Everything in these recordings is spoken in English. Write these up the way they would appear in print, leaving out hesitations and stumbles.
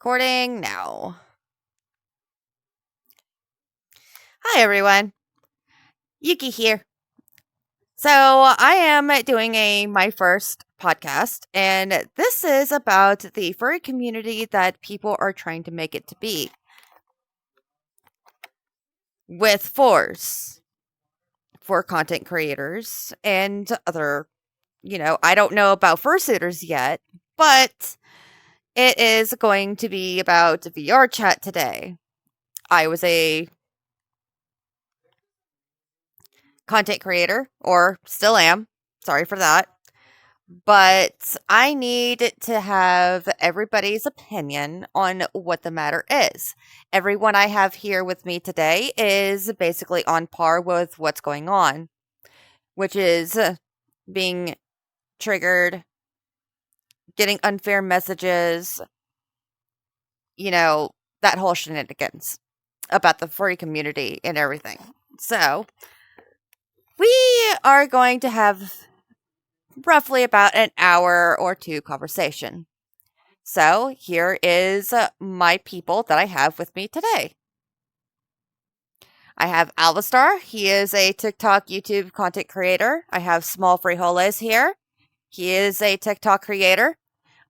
Recording now. Hi, everyone. Yuki here. So, I am doing my first podcast, and this is about the furry community that people are trying to make it to be with force for content creators and other, I don't know about fursuiters yet, but it is going to be about VR chat today. I was a content creator, or still am. Sorry for that. But I need to have everybody's opinion on what the matter is. Everyone I have here with me today is basically on par with what's going on, which is being triggered, getting unfair messages, that whole shenanigans about the furry community and everything. So, we are going to have roughly about an hour or two conversation. So here is my people that I have with me today. I have Alvastar. He is a TikTok, YouTube content creator. I have Small Frijoles here. He is a TikTok creator.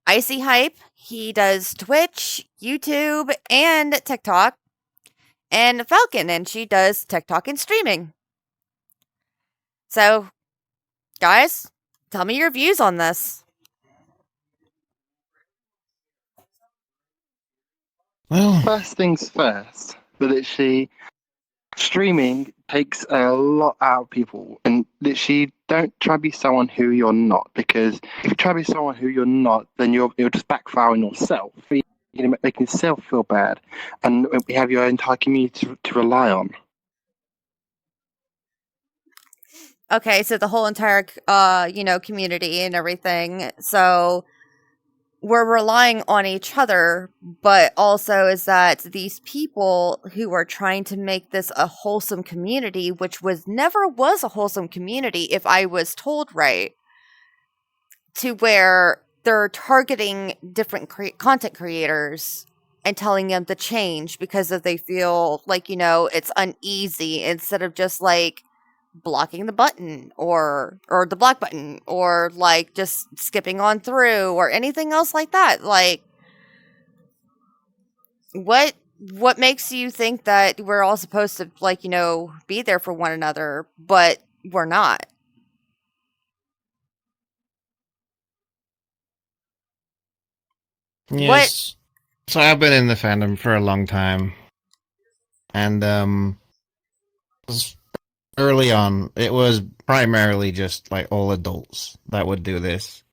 Icy Hype. He does Twitch, YouTube, and TikTok. And Falcon, and she does TikTok and streaming. So, guys, tell me your views on this. Well, First things first, but literally, streaming takes a lot out of people, and literally, don't try to be someone who you're not, because if you try to be someone who you're not, then you'll just backfire on yourself. You're making yourself feel bad, and we have your entire community to rely on. Okay, so the whole entire, community and everything. So we're relying on each other, but also is that these people who are trying to make this a wholesome community, which never was a wholesome community, if I was told right, to where they're targeting different content creators and telling them to change because if they feel like, it's uneasy instead of just like blocking the button or the block button or like just skipping on through or anything else like that. Like what makes you think that we're all supposed to like, be there for one another, but we're not? yes. So I've been in the fandom for a long time. And early on, it was primarily just like all adults that would do this.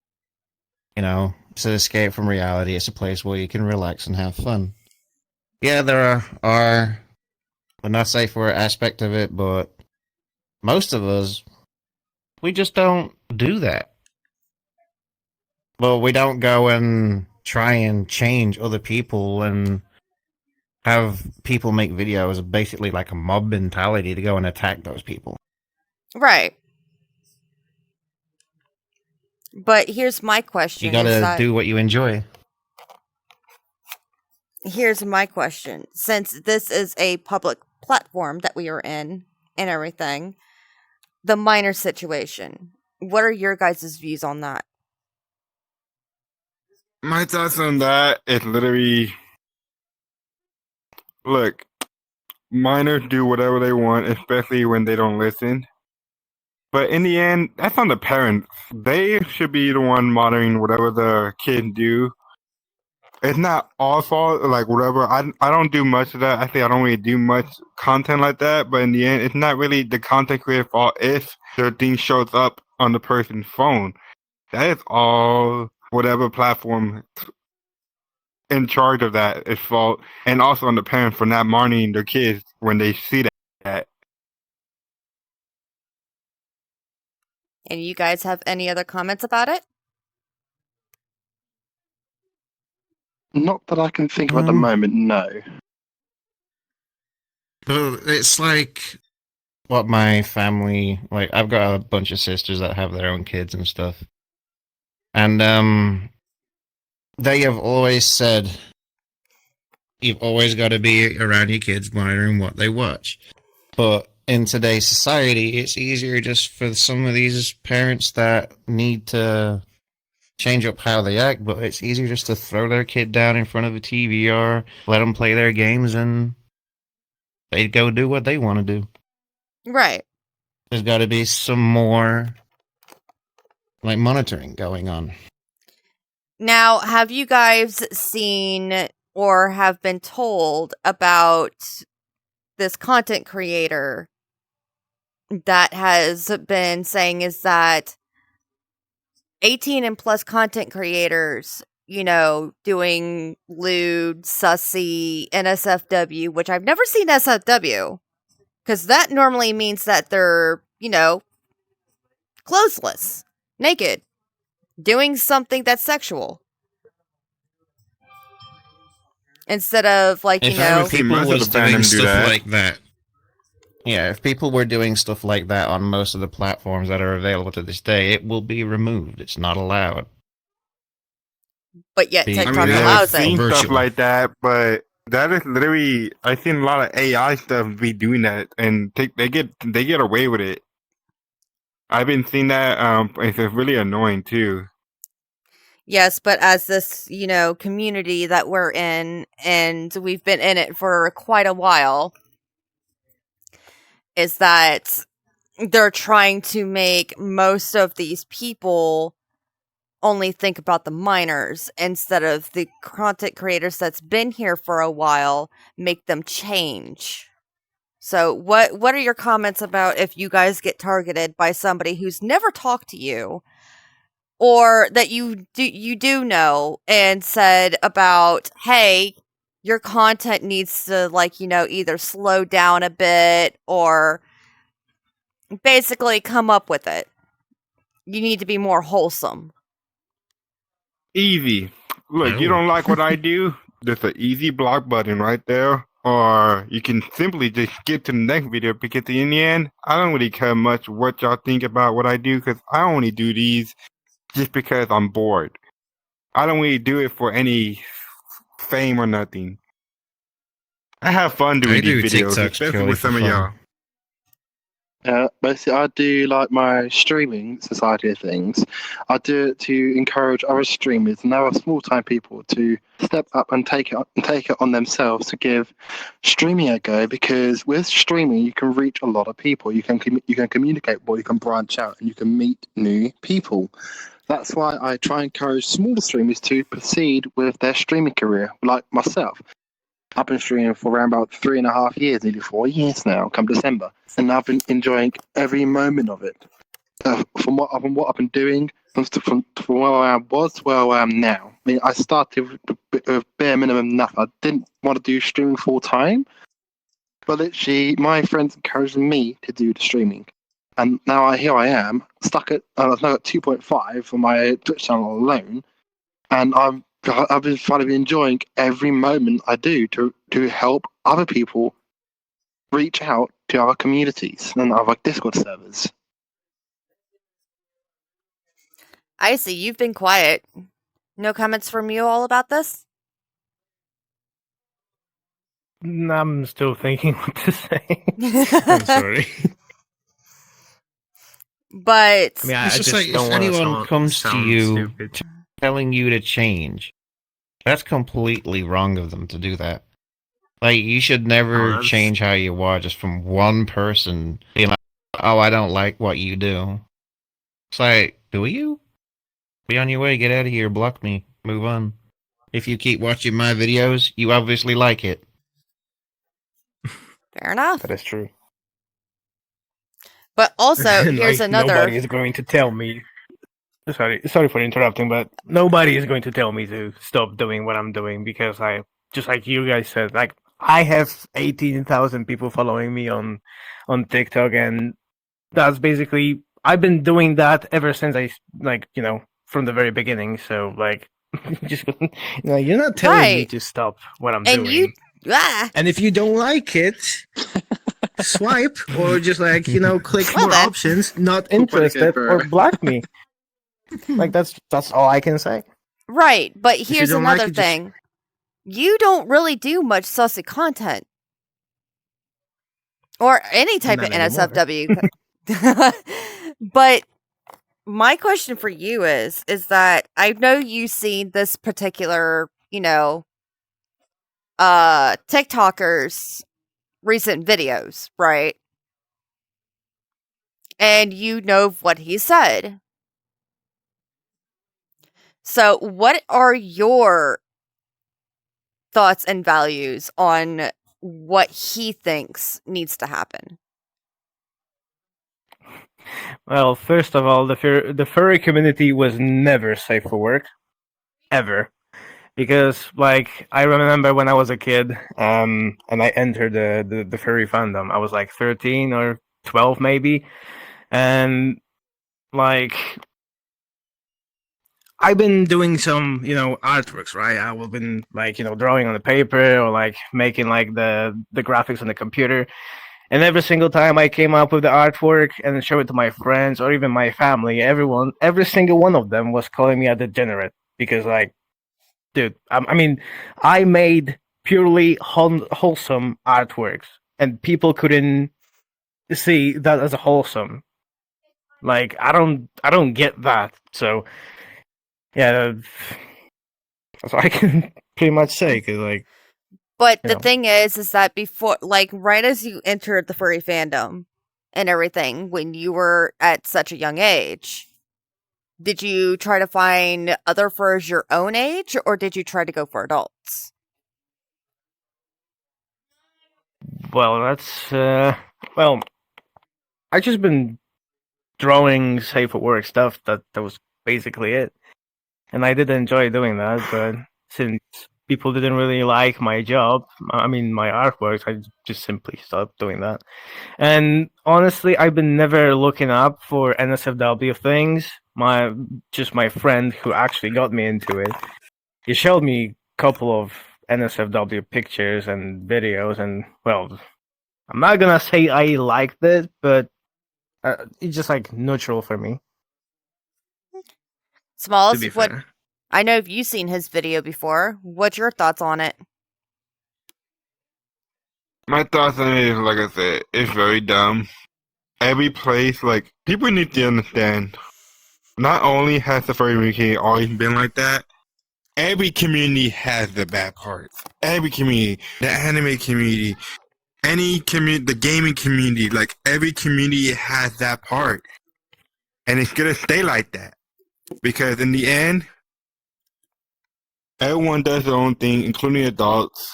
It's an escape from reality. It's a place where you can relax and have fun. Yeah, there are a not safe for aspect of it, but most of us, we just don't do that. Well, we don't go and try and change other people and have people make videos basically like a mob mentality to go and attack those people. Right. But here's my question. You gotta do what you enjoy. Here's my question. Since this is a public platform that we are in and everything, the minor situation, what are your guys' views on that? My thoughts on that is literally, look, minors do whatever they want, especially when they don't listen. But in the end, that's on the parents. They should be the one monitoring whatever the kids do. It's not our fault, like whatever. I don't do much of that. Actually, I don't really do much content like that. But in the end, it's not really the content creator's fault if their thing shows up on the person's phone. That is all whatever platform in charge of that is fault, and also on the parents for not monitoring their kids when they see that. And you guys have any other comments about it? Not that I can think of at the moment, no. But it's like what my family, like I've got a bunch of sisters that have their own kids and stuff. And they have always said You've always got to be around your kids, monitoring what they watch. But in today's society, it's easier just for some of these parents that need to change up how they act, but it's easier just to throw their kid down in front of a TV or let them play their games and they go do what they want to do. Right. There's got to be some more like monitoring going on. Now, have you guys seen or have been told about this content creator that has been saying is that 18 and plus content creators, you know, doing lewd, sussy, NSFW, which I've never seen SFW, because that normally means that they're, you know, clothesless, naked, doing something that's sexual. Instead of, like, you know... If people was doing stuff like that... Yeah, if people were doing stuff like that on most of the platforms that are available to this day, it will be removed. It's not allowed. But yet TikTok allows I've it. seen stuff like that, but that is literally... I've seen a lot of AI stuff be doing that, and they get away with it. I've been seeing that. It's really annoying, too. Yes, but as this, you know, community that we're in, and we've been in it for quite a while, is that they're trying to make most of these people only think about the minors instead of the content creators that's been here for a while, make them change. So what are your comments about if you guys get targeted by somebody who's never talked to you, or that you do know, and said about, hey, your content needs to, like, you know, either slow down a bit or basically come up with it. You need to be more wholesome. Easy. Look, you don't like what I do? There's an easy block button right there. Or you can simply just skip to the next video, because in the end, I don't really care much what y'all think about what I do, because I only do these just because I'm bored. I don't really do it for any fame or nothing. I have fun doing these videos, especially with some of y'all. Basically, I do like my streaming society of things. I do it to encourage other streamers and other small-time people to step up and take it on themselves to give streaming a go. Because with streaming, you can reach a lot of people. You can communicate more. You can branch out, and you can meet new people. That's why I try and encourage smaller streamers to proceed with their streaming career, like myself. I've been streaming for around about 3.5 years, nearly 4 years now, come December. And I've been enjoying every moment of it. From what I've been doing, from where I was to where I am now. I mean, I started with bare minimum nothing. I didn't want to do streaming full time, but literally my friends encouraged me to do the streaming. And now here I am, stuck at, I've now got 2.5 for my Twitch channel alone. And I've been finally enjoying every moment I do to help other people reach out to our communities and our Discord servers. I see, you've been quiet. No comments from you all about this? I'm still thinking what to say. I'm sorry. But I mean, I It's just just like, don't if wanna anyone comes to sound you stupid. telling you to change, that's completely wrong of them to do that. Like, you should never that's- change how you watch just from one person being like, oh, I don't like what you do. It's like, do you? Be on your way, get out of here, block me, move on. If you keep watching my videos, you obviously like it. fair enough. That is true. But also, And, here's like, another. Nobody is going to tell me. Sorry for interrupting, but nobody is going to tell me to stop doing what I'm doing, because I, just like you guys said, like, I have 18,000 people following me on TikTok, and that's basically, I've been doing that ever since I, like, you know, from the very beginning. So, like, just, you know, you're not telling me Right. to stop what I'm And doing. And if you don't like it, swipe or just like, you know, click Well more then. options. Not Interested or block me. Like, that's all I can say. Right, but you here's don't like another it, just- thing. you don't really do much sussy content or any type Not of NSFW. But my question for you is that I know you've seen this particular, TikToker's recent videos, right? And you know what he said. So, what are your thoughts and values on what he thinks needs to happen? Well, first of all, the furry community was never safe for work, ever. Because, like, I remember when I was a kid, and I entered the furry fandom. I was like 13 or 12, maybe, and like I've been doing some, artworks, right? I've been like, drawing on the paper or like making like the graphics on the computer. And every single time I came up with the artwork and show it to my friends or even my family, every single one of them was calling me a degenerate because, like, dude, I mean, I made purely wholesome artworks, and people couldn't see that as a wholesome. Like, I don't get that. So, yeah, that's what I can pretty much say. Cause, like, But you the know. thing is that before, like, right as you entered the furry fandom and everything, when you were at such a young age, did you try to find other furs your own age, or did you try to go for adults? Well, that's well, I just been drawing safe for work stuff. That was basically it, and I did enjoy doing that. But since people didn't really like my job, I mean my artworks, I just simply stopped doing that. And honestly, I've been never looking up for NSFW things. My friend who actually got me into it, he showed me a couple of NSFW pictures and videos, and well, I'm not gonna say I liked it, but it's just like neutral for me. To Smalls, be what fair. I know you've seen his video before. What's your thoughts on it? My thoughts on it is, like I said, it's very dumb. Every place, like, people need to understand, not only has the furry community always been like that, every community has the bad parts. Every community, the anime community, any community, the gaming community, like, every community has that part. And it's gonna stay like that. Because in the end, everyone does their own thing, including adults.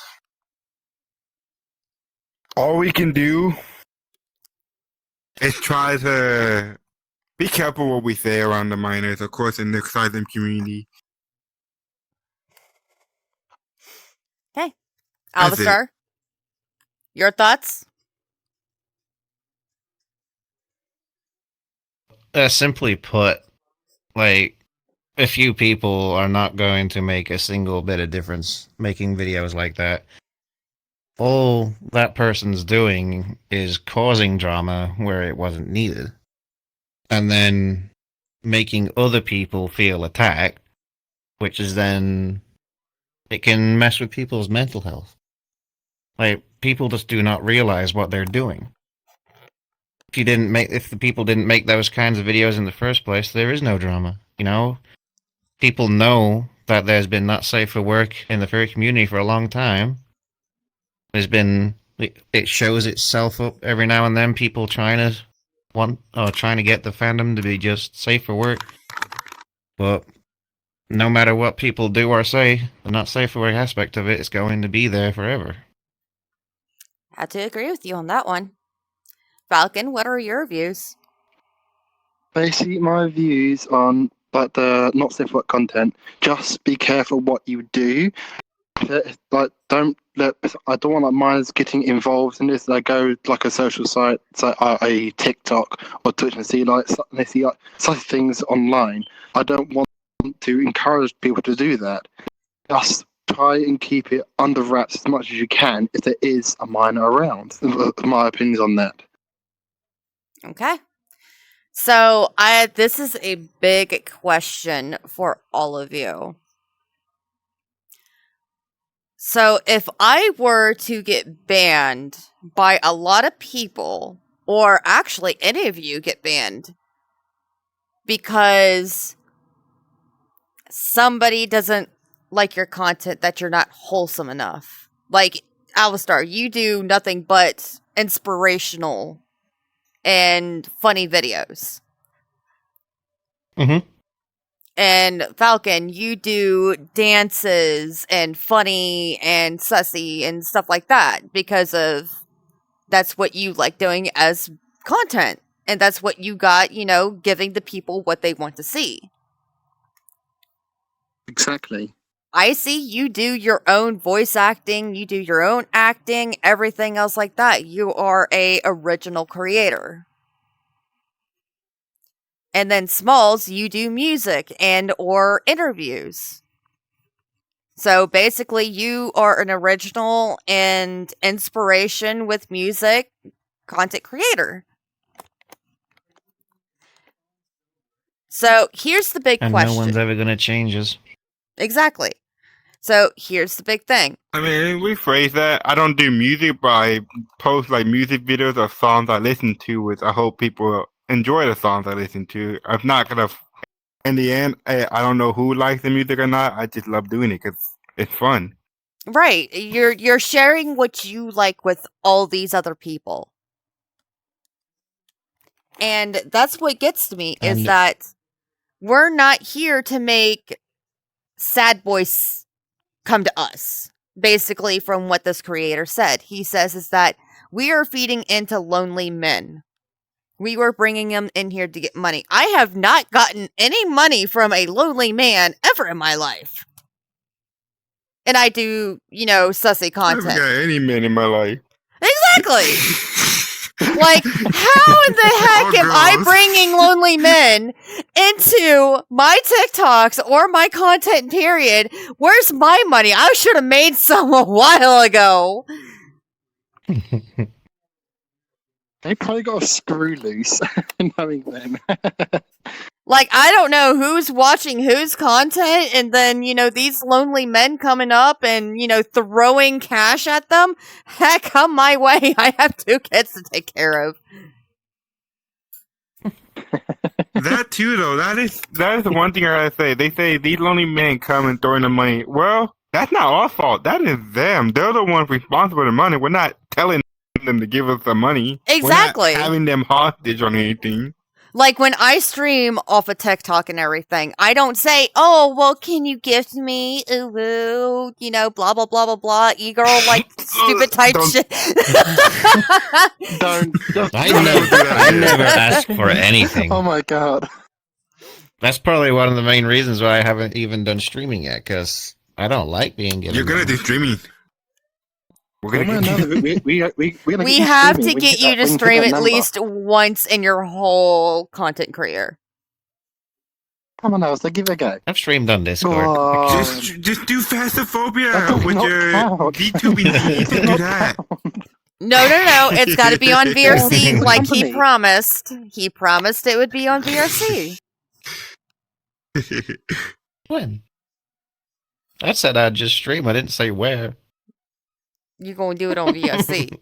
All we can do is try to be careful what we say around the minors, of course, in the Xysem community. Okay. That's it. Alvastar, your thoughts? Simply put, like, a few people are not going to make a single bit of difference making videos like that. All that person's doing is causing drama where it wasn't needed, and then making other people feel attacked, which is then it can mess with people's mental health. Like, people just do not realize what they're doing. If the people didn't make those kinds of videos in the first place, there is no drama. People know that there's been not safe for work in the furry community for a long time. It shows itself up every now and then. People trying to get the fandom to be just safe for work, but no matter what people do or say, the not safe for work aspect of it is going to be there forever. Had to agree with you on that one. Falcon, what are your views? Basically, my views on like the not safe work content. Just be careful what you do. Like, don't let. I don't want like minors getting involved in this. They go like a social site, say a TikTok or Twitch, and see they see like such things online. I don't want to encourage people to do that. Just try and keep it under wraps as much as you can if there is a minor around. My opinions on that. Okay. So, this is a big question for all of you. So if I were to get banned by a lot of people, or actually any of you get banned because somebody doesn't like your content, that you're not wholesome enough. Like Alistar, you do nothing but inspirational and funny videos. Mm-hmm. And Falcon, you do dances and funny and sussy and stuff like that because of that's what you like doing as content. And that's what you got, giving the people what they want to see. Exactly. I see you do your own voice acting, you do your own acting, everything else like that. You are a original creator. And then Smalls, you do music and or interviews. So basically you are an original and inspiration with music content creator. So here's the big And question. no one's ever going to change us. Exactly. So here's the big thing. I mean, we phrase that. I don't do music, but I post like music videos of songs I listen to, which I hope people enjoy the songs I listen to. I'm not gonna. In the end, I don't know who likes the music or not. I just love doing it because it's fun. Right. You're sharing what you like with all these other people. And that's what gets to me is And- that we're not here to make sad boys come to us. Basically, from what this creator said, he says is that we are feeding into lonely men. We were bringing them in here to get money. I have not gotten any money from a lonely man ever in my life. And I do, sussy I content. haven't got any men in my life. Exactly. Like, how in the heck am I girls. bringing lonely men into my TikToks or my content, period? Where's my money? I should have made some a while ago. They probably got a screw loose, knowing them. Like, I don't know who's watching whose content, and then, these lonely men coming up and, throwing cash at them. Heck, come my way. I have 2 kids to take care of. That too, though. That is the one thing I gotta say. They say these lonely men come and throw in the money. Well, that's not our fault. That is them. They're the ones responsible for the money. We're not telling them to give us the money. Exactly. We're not having them hostage on anything. Like, when I stream off of TikTok and everything, I don't say, oh, well, can you gift me? Ooh, blah, blah, blah, blah, blah. E-girl, like, stupid type Don't- shit. Don't. I never ask for anything. Oh my god. That's probably one of the main reasons why I haven't even done streaming yet, because I don't like being given You're gonna money. do streaming. We're One way or gonna another, we're gonna We get you have streaming. to We get hit you that- to we hit stream that at number. least once in your whole content career. Come on, Alistair, give it a go. I've streamed on Discord. Oh, just do That Phasmophobia does with not your count. VTubing. You can do that. No. It's got to be on VRC Yeah, like he company. promised. He promised it would be on VRC. When? I said I'd just stream. I didn't say where. You're going to do it on VRC.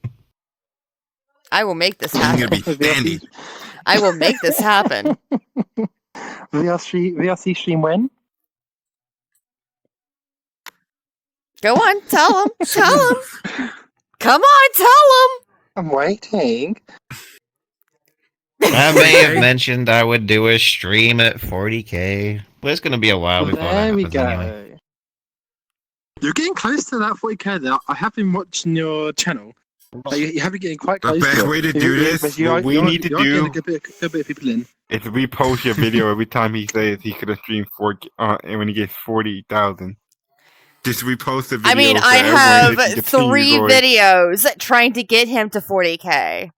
I will make this I'm gonna happen. be standing. I will make this happen. VRC stream when? Go on, tell him. Tell him. Come on, tell I'm waiting. I may have mentioned I would do a stream at 40k, but it's going to be a while before that There we happens go. anyway. You're getting close to that 40k there. I have been watching your channel. You have been getting quite The close best to it. way to You- do you- this, but you what are- we you are- need to you are do- getting a good bit of people in. If we post your video every time he says he could have streamed 4K, and when he gets 40,000, just repost the video. I mean, so I everyone have can continue 3 going. videos trying to get him to 40k.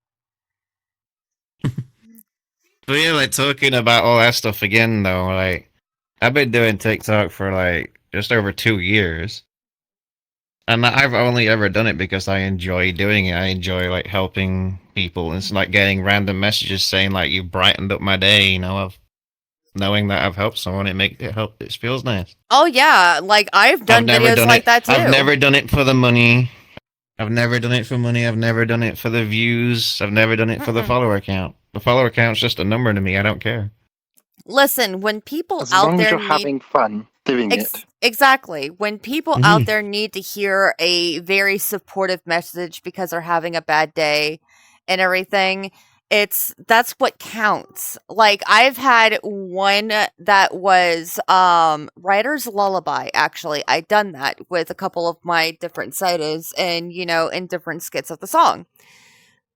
So yeah, like talking about all that stuff again though, like I've been doing TikTok for like just over 2 years. And I've only ever done it because I enjoy doing it. I enjoy like helping people. It's like getting random messages saying like you brightened up my day, I've knowing that I've helped someone, it feels nice. Oh yeah, like I've done videos like that too. I've never done it for the money. I've never done it for money. I've never done it for the views. I've never done it for the follower count. The follower count's just a number to me. I don't care. Listen, when people As out long as there you're having fun doing it. Exactly. When people out there need to hear a very supportive message because they're having a bad day and everything, that's what counts. Like I've had one that was Writer's Lullaby, actually. I done that with a couple of my different citas and in different skits of the song.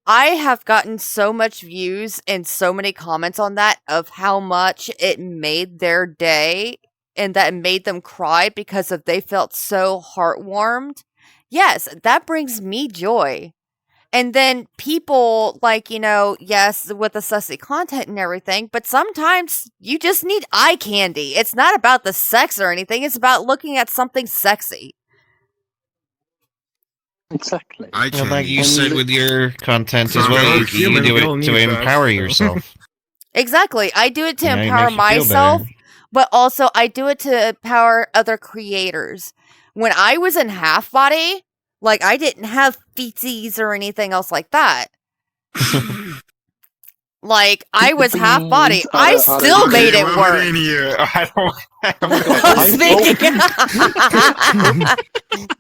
I have gotten so much views and so many comments on that of how much it made their day and that it made them cry because they felt so heartwarmed. Yes, that brings me joy. And then people yes, with the sussy content and everything, but sometimes you just need eye candy. It's not about the sex or anything. It's about looking at something sexy. Exactly. Like you said with your content as For well, all you human, do we all it to need that. empower yourself. Exactly. I do it to You know, it empower makes you feel myself, better. but also I do it to empower other creators. When I was in half body, like I didn't have feetsies or anything else like that. Like I was half body. I still made it work. In here. I don't.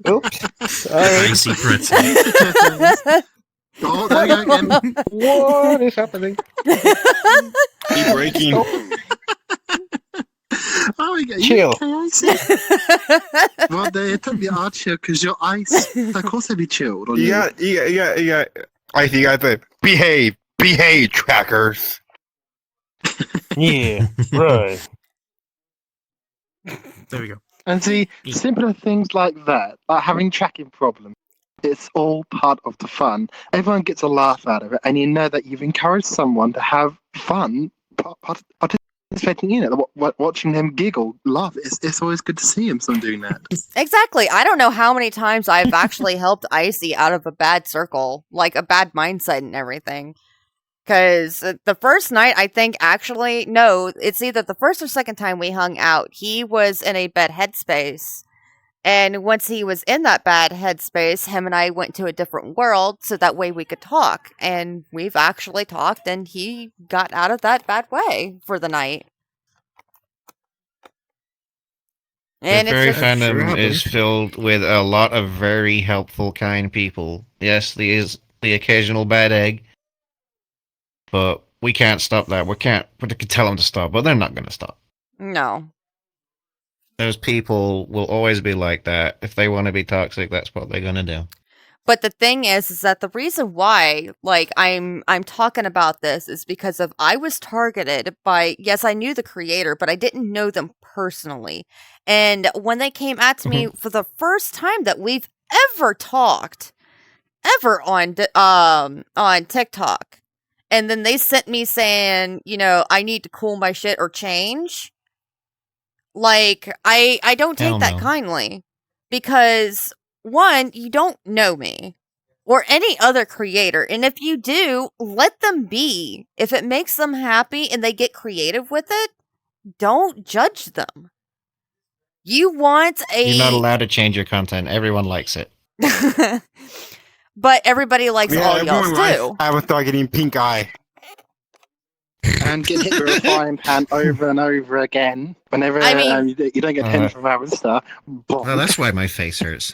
Oops. Icy pretzel. Oh, there you go again. What is happening? Keep breaking. Oh, you Chill. okay, Icy? Well, they took me out chill because your ice. Of course, they'd be chilled. On you. Yeah. I think I said, behave, trackers. Yeah, right. There we go. And see, simpler things like that, like having tracking problems, it's all part of the fun. Everyone gets a laugh out of it, and you know that you've encouraged someone to have fun participating in it, watching them giggle, laugh. It's always good to see someone doing that. Exactly. I don't know how many times I've actually helped Icy out of a bad circle, like a bad mindset and everything. Because the first night, I think actually, no, it's either the first or second time we hung out, he was in a bad headspace. And once he was in that bad headspace, him and I went to a different world so that way we could talk. And we've actually talked, and he got out of that bad way for the night. And The fairy it's just, fandom is filled with a lot of very helpful, kind people. Yes, there is the occasional bad egg, but we can't stop that. We can tell them to stop, but they're not going to stop. no. Those people will always be like that. If they want to be toxic, that's what they're going to do. But the thing is that the reason why, like, I'm talking about this is because of I was targeted by, yes, I knew the creator, but I didn't know them personally. And when they came at me for the first time that we've ever talked, ever on TikTok, and then they sent me saying, I need to cool my shit or change. Like, I don't take Hell that no. kindly because, one, you don't know me or any other creator. And if you do, let them be. If it makes them happy and they get creative with it, don't judge them. You want You're not allowed to change your content. Everyone likes it. But everybody likes all y'all's too. I was targeting pink eye. And get hit with a frying pan over and over again. Whenever I mean- you don't get 10 from our stuff. Well, that's why my face hurts.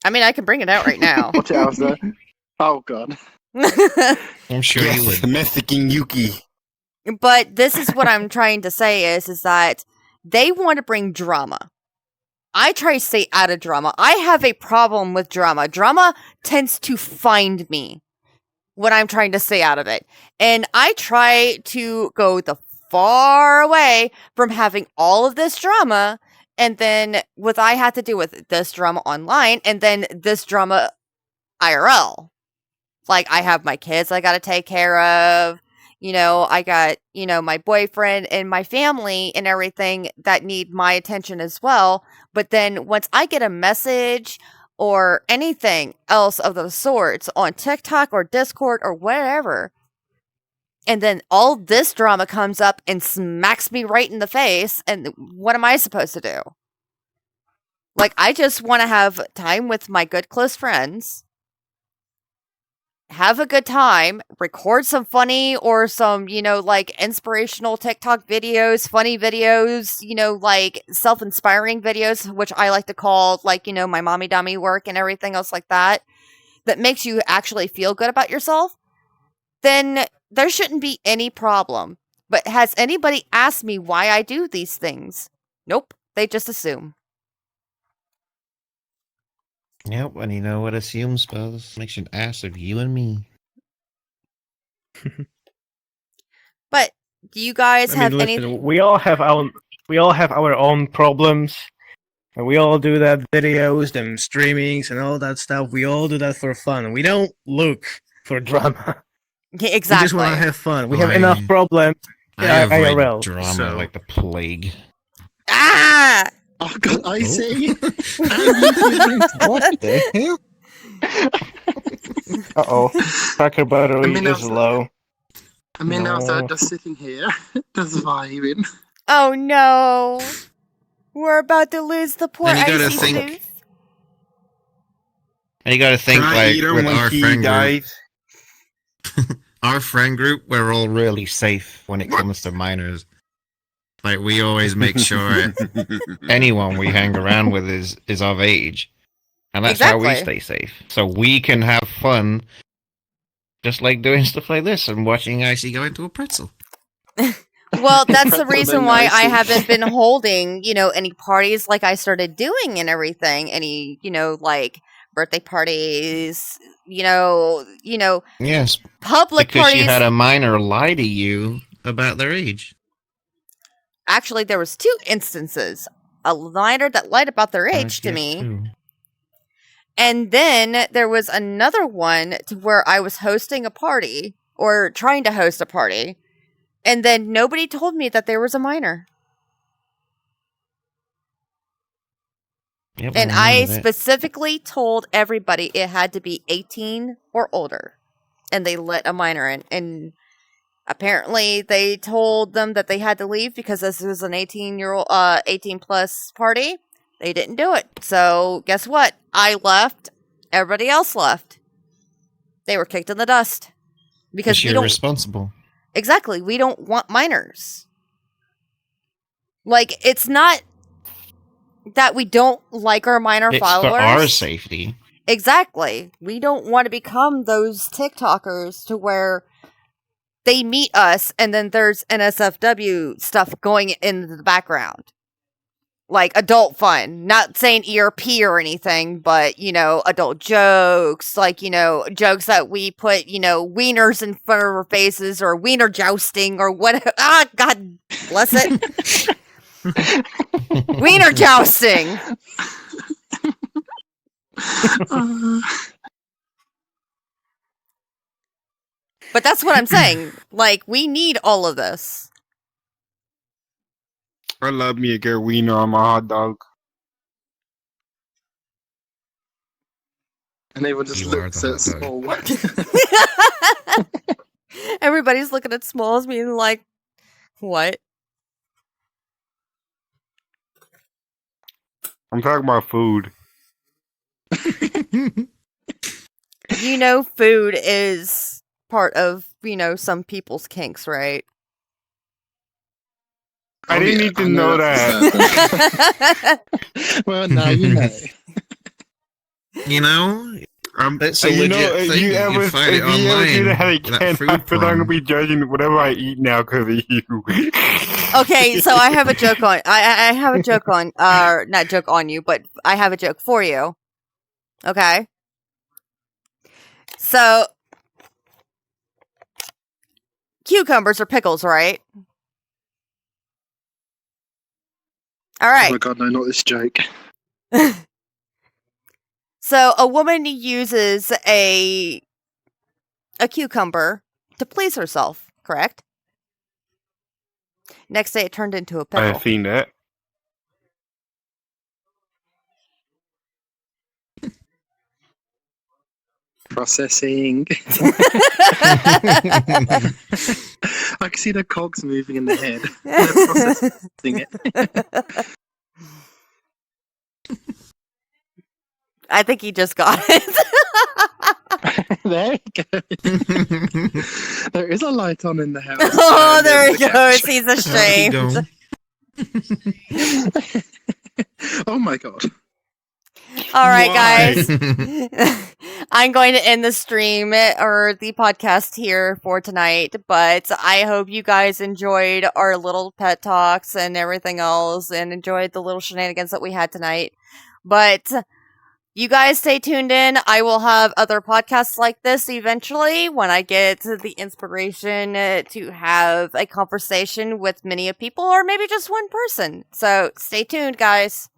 I mean, I can bring it out right now. Watch it, Alistair. Oh, God. I'm sure you Yes, would. domesticing Yuki. But this is what I'm trying to say is that they want to bring drama. I try to stay out of drama. I have a problem with drama. Drama tends to find me when I'm trying to stay out of it. And I try to go the far away from having all of this drama and then what I have to do with this drama online and then this drama IRL. Like, I have my kids I got to take care of. I got, my boyfriend and my family and everything that need my attention as well. But then once I get a message or anything else of the sorts on TikTok or Discord or whatever, And then all this drama comes up and smacks me right in the face. And what am I supposed to do? Like, I just want to have time with my good close friends, have a good time, record some funny or some, like inspirational TikTok videos, funny videos, like self-inspiring videos, which I like to call like, my mommy dummy work and everything else like that makes you actually feel good about yourself. Then there shouldn't be any problem. But has anybody asked me why I do these things? Nope. They just assume. Yep, and you know what assume spells? Makes an ass of you and me. But do you guys have listen, any? we all have our own problems, and we all do that videos, them streamings, and all that stuff. We all do that for fun. We don't look for drama. Yeah, We exactly. just want to have fun. We have enough problems. I avoid IRL, drama so- like the plague. Ah! Oh God, I Oh. say. What the hell? Uh-oh. Cracker battery I mean, is that's- low. I mean, I was No. just sitting here, just vibing. Oh no! We're about to lose the poor Then you gotta icy think- tooth. And you gotta think, Can I like, eat him with when our he friend group, dies? our friend group, we're all really safe when it comes to minors. Like, we always make sure anyone we hang around with is of age. And that's how we Exactly. stay safe. So we can have fun just like doing stuff like this and watching Icy go into a pretzel. Well, that's the Pretzel reason and why I icy. haven't been holding, any parties like I started doing and everything. Any, like birthday parties, Yes, public because parties. you had a minor lie to you about their age. Actually, there was 2 instances. A minor that lied about their age to Yes, me. too. And then there was another one to where I was hosting a party or trying to host a party. And then nobody told me that there was a minor. Yep, And I remember that. specifically told everybody it had to be 18 or older. And they let a minor in. And apparently they told them that they had to leave because this was an 18 plus party. They didn't do it. So guess what? I left. Everybody else left. They were kicked in the dust. Because we you're don't responsible. exactly, we don't want minors. Like, it's not that we don't like our minor It's followers. for our safety. Exactly. We don't want to become those TikTokers to where they meet us and then there's NSFW stuff going in the background. Like adult fun. Not saying ERP or anything, but, adult jokes. Like, jokes that we put, wieners in front of our faces or wiener jousting or whatever. Ah, God bless it. Wiener jousting. But that's what I'm saying. Like, we need all of this. I love me a good wiener on my hot dog. And everyone just You are looks the at hot dog. small. Everybody's looking at Smalls being like, what? I'm talking about food. Food is part of, some people's kinks, right? I didn't need to I know that. Well, now you know. You know, it's a You legit know, thing. if you ever, can find it if you ever do online. that that again, I food feel like I'm gonna porn. be judging whatever I eat now because of you. Okay, so I have a joke on. I have a joke on. Not joke on you, but I have a joke for you. Okay. So, cucumbers are pickles, right? All Oh right. my god, no, not this joke. So a woman uses a cucumber to please herself, correct? Next day it turned into a I pickle. have seen that. processing. I can see the cogs moving in the head. They're processing it. I think he just got it. There you go. There is a light on in the house. Oh, And there he there's goes. the He's There you go. ashamed. Oh my god. All right, Why? guys. I'm going to end the stream or the podcast here for tonight, but I hope you guys enjoyed our little pet talks and everything else and enjoyed the little shenanigans that we had tonight. But you guys stay tuned in. I will have other podcasts like this eventually when I get the inspiration to have a conversation with many of people or maybe just one person. So stay tuned, guys.